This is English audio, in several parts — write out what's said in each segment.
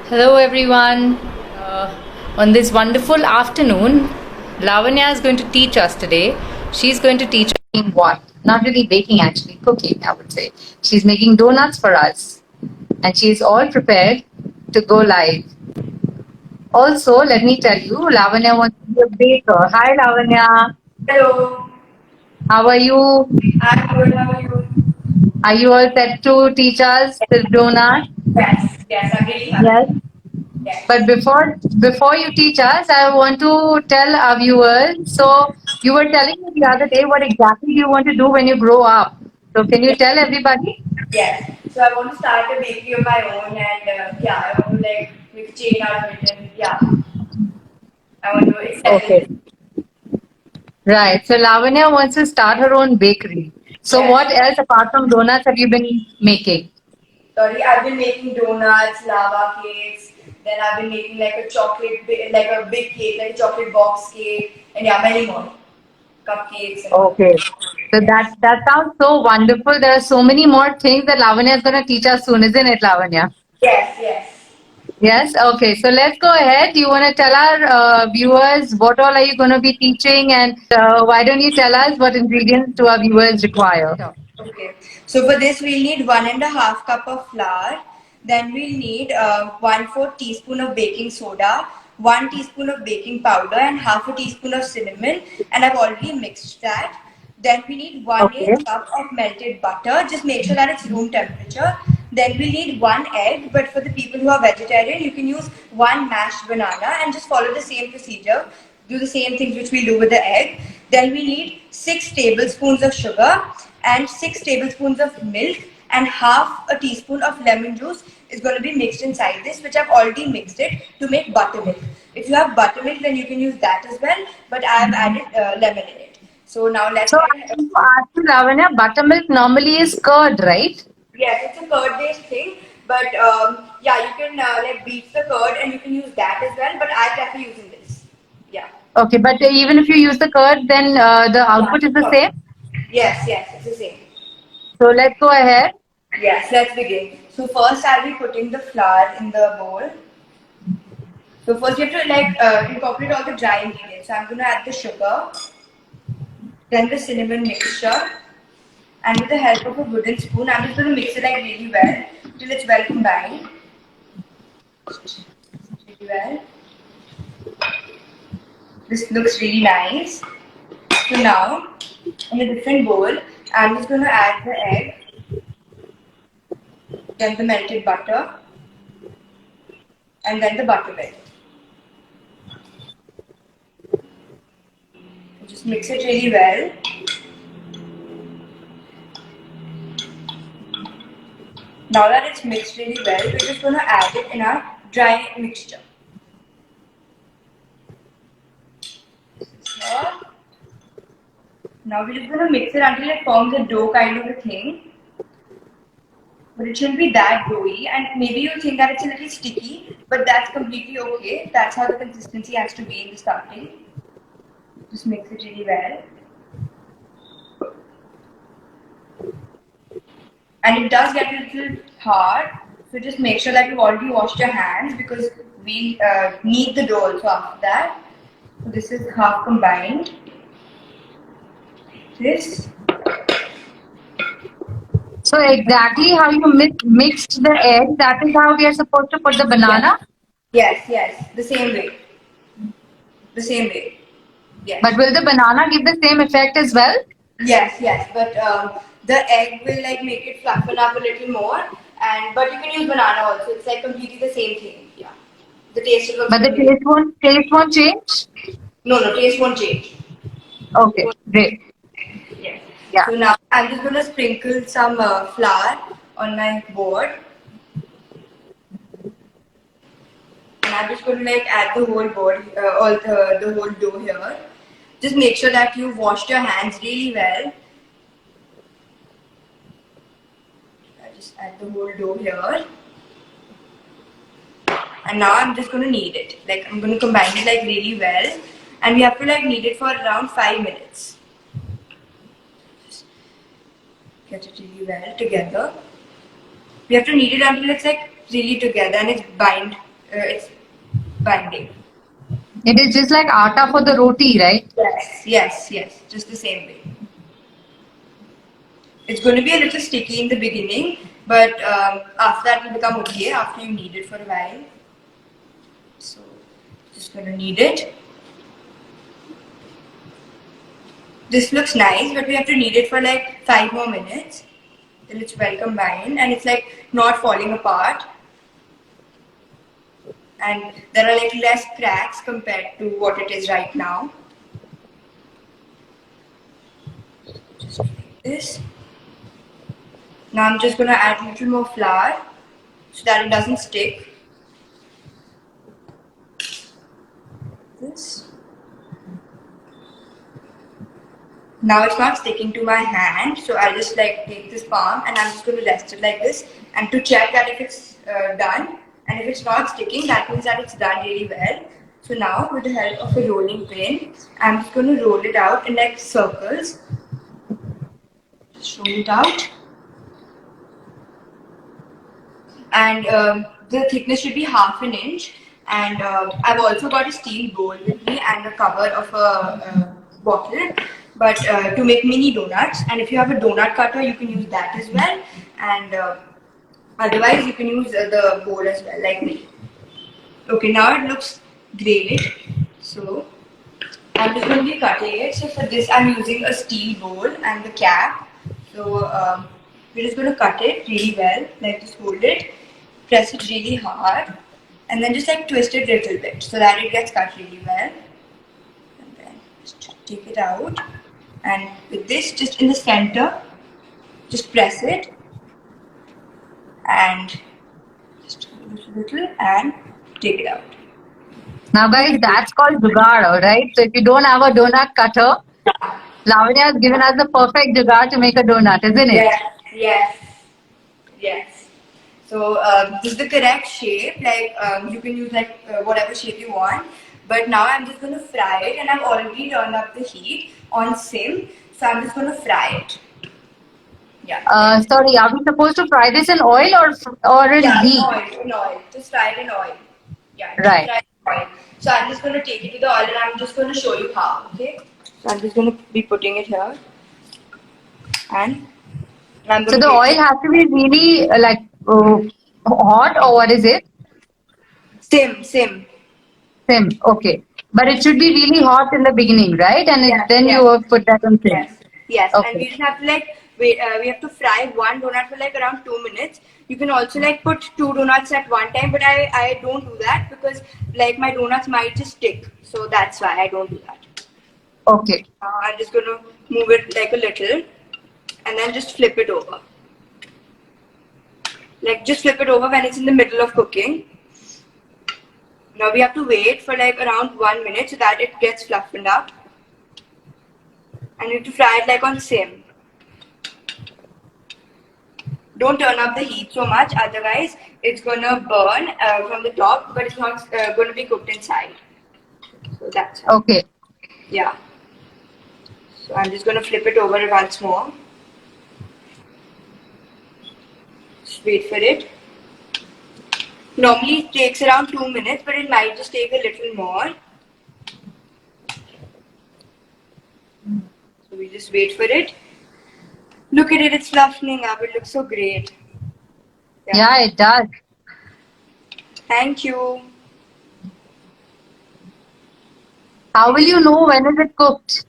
Hello everyone. On this wonderful afternoon, Lavanya is going to teach us today. She's going to teach us making what? Not really baking, actually, cooking, I would say. She's making donuts for us. And she's all prepared to go live. Also, let me tell you, Lavanya wants to be a baker. Hi, Lavanya. Hello, How are you? I'm good. How are you? Are you all set to teach us the donut? Yes, I'm really happy. Yes. Yes. But before you teach us, I want to tell our viewers. So you were telling me the other day what exactly do you want to do when you grow up. So can you Yes. tell everybody? Yes. So I want to start a bakery of my own, and yeah, I want to like make a chain out of it, and yeah, I want to excel in Okay. this. Right. So Lavanya wants to start her own bakery. So Yes. what else apart from donuts have you been making? Sorry, I've been making donuts, lava cakes. Then I've been making like a like a big cake, like a chocolate box cake, and yeah, many more cupcakes and all. Okay. So Yes. that sounds so wonderful. There are so many more things that Lavanya is going to teach us soon, isn't it, Lavanya? Yes. Yes. Yes, okay. So let's go ahead. You want to tell our viewers what all are you going to be teaching, and why don't you tell us what ingredients do our viewers require? Sure. Okay. So for this we'll need 1.5 cup of flour. Then we'll need 1/4 teaspoon of baking soda, 1 teaspoon of baking powder, and half a teaspoon of cinnamon. And I've already mixed that. Then we need 1/8 Okay. cup of melted butter. Just make sure that it's room temperature. Then we need one egg, but for the people who are vegetarian, you can use one mashed banana and just follow the same procedure. Do the same things which we do with the egg. Then we need 6 tablespoons of sugar and 6 tablespoons of milk, and half a teaspoon of lemon juice is going to be mixed inside this, which I've already mixed it to make buttermilk. If you have buttermilk, then you can use that as well, but I've added lemon in it. So now let's So get. I want to ask you, Lavanya, buttermilk normally is curd, right? Yes, it's a curd based thing, but yeah, you can like beat the curd and you can use that as well, but I prefer using this. Yeah. Okay, but even if you use the curd, then the Yeah, output is the sure. same. Yes, yes, it's the same. So let's go ahead. Yes, let's begin. So first I'll be putting the flour in the bowl. So first you have to like incorporate all the dry ingredients. So I'm going to add the sugar, then the cinnamon mixture, and with the help of a wooden spoon, I'm just going to mix it like really well till it's well combined. Really well. This looks really nice. So now, in a different bowl, I'm just going to add the egg, then the melted butter, and then the buttermilk. Just mix it really well. Now that it's mixed really well, we're just going to add it in our dry mixture. Here. Now we're just going to mix it until it forms a dough kind of a thing. But it shouldn't be that doughy, and maybe you think that it's a little sticky, but that's completely okay. That's how the consistency has to be in the starting. Just mix it really well. And it does get a little hard, so just make sure that you've already washed your hands because we need the dough also after that. So this is half combined. This. So exactly how you mixed the egg, that is how we are supposed to put the Yes. banana. Yes, yes, the same way. The same way. Yes. But will the banana give the same effect as well? Yes, yes, but the egg will like make it fluffen up a little more, and but you can use banana also. It's like completely the same thing. Yeah, the taste is also But the going to be. taste won't change. No, no, taste won't change. It Okay, won't. great. Yes. Yeah. So now I'm just gonna sprinkle some flour on my board, and I'm just gonna like add the whole board, all the whole dough here. Just make sure that you washed your hands really well. I just add the whole dough here. And now I'm just going to knead it. Like I'm going to combine it like really well, and we have to like knead it for around 5 minutes. Just get it really well together. We have to knead it until it's like really together and it's bind it's binding. It is just like atta for the roti, right? Yes, just the same way. It's going to be a little sticky in the beginning, but after that it will become okay after you knead it for a while. So, just going to knead it. This looks nice, but we have to knead it for like 5 more minutes till it's well combined and it's like not falling apart. And there are like less cracks compared to what it is right now. Just like this. Now I'm just gonna add a little more flour so that it doesn't stick. This. Now it's not sticking to my hand, so I'll just like take this palm and I'm just going to rest it like this. And to check that if it's done, and if it's not sticking, that means that it's done really well. So now, with the help of a rolling pin, I'm just going to roll it out in like circles. Just roll it out. And the thickness should be 1/2 inch. And I've also got a steel bowl with me and a cover of a bottle, but to make mini donuts. And if you have a donut cutter, you can use that as well. And otherwise, you can use the bowl as well, like me. Okay, now it looks great. So I'm just going to be cutting it. So for this, I'm using a steel bowl and the cap. So we're just going to cut it really well. Like just hold it, press it really hard, and then just like twist it a little bit so that it gets cut really well. And then just take it out. And with this, just in the center, just press it and just hold it a little and take it out. Now, guys, that's called jugaad, alright? So if you don't have a donut cutter, Lavanya has given us the perfect jugaad to make a donut, isn't it? Yes. So this is the correct shape. Like you can use like whatever shape you want. But now I'm just going to fry it, and I've already turned up the heat on sim. So I'm just going to fry it. Yeah. Sorry, are we supposed to fry this in oil or in Yeah, ghee? in oil. Just fry it in oil. Yeah, Right. fry it in oil. So I'm just going to take it to the oil, and I'm just going to show you how. Okay. So I'm just going to be putting it here, and I'm So going the to oil has to be really hot, or what is it? sim. Sim. Okay. But it should be really hot in the beginning, right? And then Yes. you put that on sim. Yes. Okay. And we just have to like wait. We have to fry one donut for like around 2 minutes. You can also like put 2 donuts at one time, but I don't do that because like my donuts might just stick. So that's why I don't do that. Okay. I'm just going to move it like a little, and then just flip it over. Like just flip it over when it's in the middle of cooking. Now we have to wait for like around 1 minute so that it gets fluffed up. And you have to fry it like on sim. Don't turn up the heat so much, otherwise it's gonna burn from the top, but it's not gonna be cooked inside. So that's how. Okay. Yeah. So I'm just gonna flip it over once more. Just wait for it. Normally it takes around 2 minutes, but it might just take a little more. So we just wait for it. Look at it, it's fluffing up. It looks so great. Yeah, it does. Thank you. How will you know when is it cooked?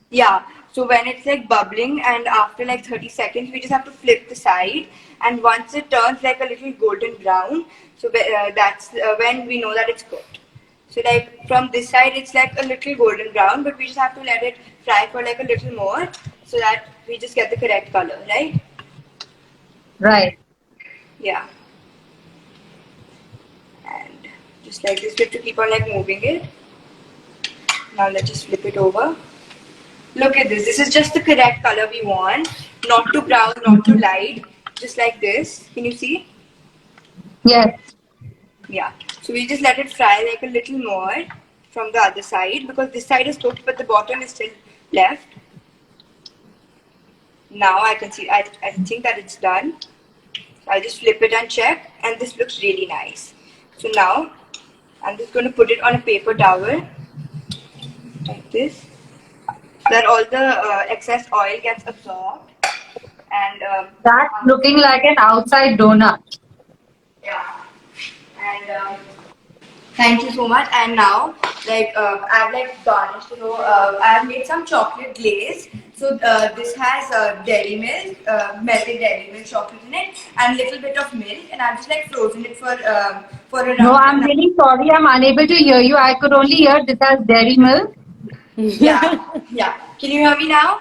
Yeah, so when it's like bubbling and after like 30 seconds, we just have to flip the side. And once it turns like a little golden brown, so that's when we know that it's cooked. So like from this side, it's like a little golden brown, but we just have to let it fry for like a little more so that we just get the correct color, right? Right. Yeah. And just like this, we have to keep on like moving it. Now let's just flip it over. Look at this. This is just the correct color we want. Not too brown, not too light. Just like this. Can you see? Yes. Yeah. So we just let it fry like a little more from the other side because this side is cooked but the bottom is still left. Now I can see, I think that it's done. So I'll just flip it and check, and this looks really nice. So now I'm just going to put it on a paper towel like this, so that all the excess oil gets absorbed. And That's looking like an outside donut. yeah, and thank you so much. And now, I've garnished. I've made some chocolate glaze. So this has dairy milk, melted dairy milk chocolate in it, and little bit of milk. And I've just frozen it for No, around I'm an hour. really sorry. I'm unable to hear you. I could only hear this as dairy milk. Yeah, yeah. Can you hear me now?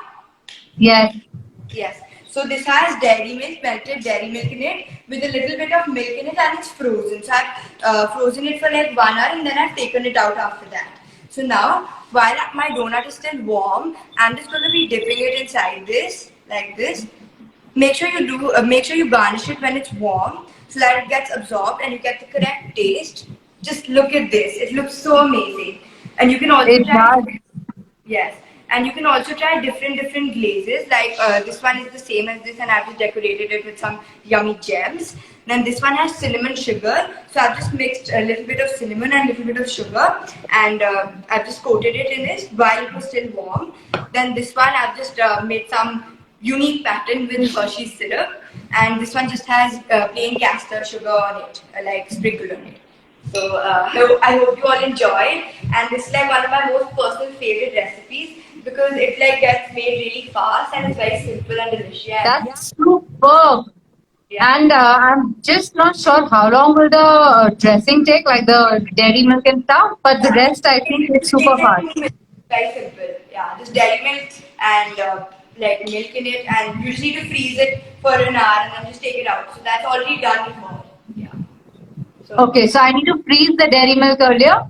Yes. Yes. So this has dairy milk, melted dairy milk in it, with a little bit of milk in it, and it's frozen. So I've frozen it for 1 hour, and then I've taken it out after that. So now, while my donut is still warm, I'm just going to be dipping it inside this, like this. Make sure you garnish it when it's warm, so that it gets absorbed and you get the correct taste. Just look at this; it looks so amazing. And you can also It try. does. Yes, and you can also try different glazes. This one is the same as this, and I've just decorated it with some yummy gems. Then this one has cinnamon sugar, so I've just mixed a little bit of cinnamon and a little bit of sugar, and I've just coated it in this while it was still warm. Then this one I've just made some unique pattern with Hershey's syrup, and this one just has plain castor sugar on it, sprinkled on it. So I hope you all enjoyed, and this is one of my most personal favorite recipes because it gets made really fast and it's very simple and delicious. That's superb. Yeah. And I'm just not sure how long will the dressing take, like the dairy milk and stuff. But the rest, I think, is It super takes fast. 2 minutes. Very simple. Yeah, just dairy milk and milk in it, and you just need to freeze it for an hour and then just take it out. So that's already done before. Yeah. So Okay, so I need to freeze the dairy milk earlier.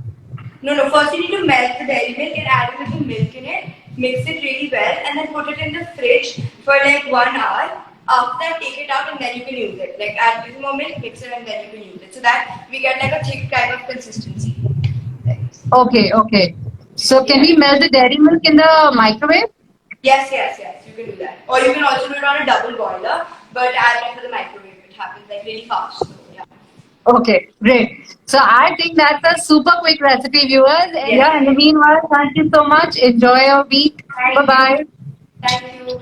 no. First you need to melt the dairy milk and add a little milk in it. Mix it really well and then put it in the fridge for 1 hour. After that, take it out and then you can use it. Add a little more milk, mix it, and then you can use it. So that we get a thick type of consistency. Like this. Okay, okay. So can Yeah. we melt the dairy milk in the microwave? Yes. You can do that. Or you can also do it on a double boiler. But I prefer the microwave. It happens really fast. So, yeah. Okay, great. So I think that's a super quick recipe, viewers. And Yes. yeah, in the meanwhile, thank you so much. Enjoy your week. Thank Bye bye. you. Thank you.